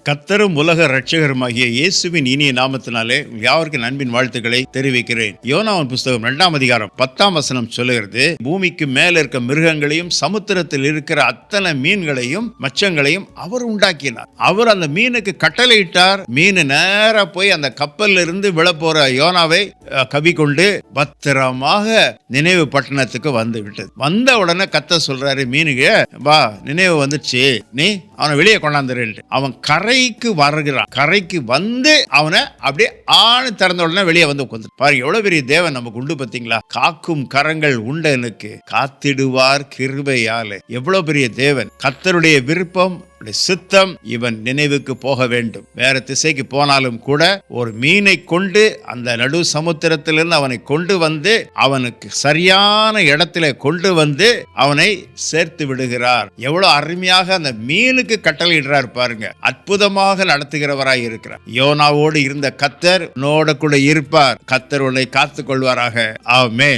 கர்த்தரும் உலக இரட்சகருமாகிய இயேசுவின் இனிய நாமத்தினாலே யாவருக்கும் அன்பின் வாழ்த்துக்களை தெரிவிக்கிறேன். யோனாவின் புஸ்தகம் 2ஆம் அதிகாரம் 10ஆம் வசனம் சொல்லுகிறது, பூமிக்கு மேல இருக்க மிருகங்களையும் சமுத்திரத்தில் இருக்கிற அத்தனை மீன்களையும் மச்சங்களையும் அவர் உண்டாக்கினார். அவர் அந்த மீனுக்கு கட்டளையிட்டார். மீன் நேரா போய் அந்த கப்பல்ல இருந்து விழப்போற யோனாவை கவி கொண்டு பத்திரமாக நினைவு பட்டணத்துக்கு வந்து விட்டது. வந்த உடனே கர்த்தர் சொல்றாரு, மீனுக்கு வா, நினைவு வந்துச்சு, நீ அவனை வெளியே கொண்டாந்துரு. அவன் கரைக்கு வருகிறான். கரைக்கு வந்து அவனை அப்படியே ஆணு திறந்த உடனே வெளியே வந்து உட்காந்து பாரு. எவ்வளவு பெரிய தேவன் நமக்கு உண்டு பார்த்தீங்களா? காக்கும் கரங்கள் உண்டனுக்கு காத்திடுவார் கிருபையாலே. எவ்வளவு பெரிய தேவன்! கர்த்தருடைய விருப்பம், சித்தம் இவன் நினைவுக்கு போக வேண்டும். வேற திசைக்கு போனாலும் கூட ஒரு மீனை கொண்டு அந்த நடு சமுத்திரத்திலிருந்து அவனை கொண்டு வந்து அவனுக்கு சரியான இடத்துல கொண்டு வந்து அவனை சேர்த்து விடுகிறார். எவ்வளவு அருமையாக அந்த மீனுக்கு கட்டளையிடுறார் பாருங்க. அற்புதமாக நடத்துகிறவராய் இருக்கிறார். யோனாவோடு இருந்த கர்த்தர் உன்னோட கூட இருப்பார். கர்த்தர் உன்னை காத்துக் கொள்வாராக. ஆமென்.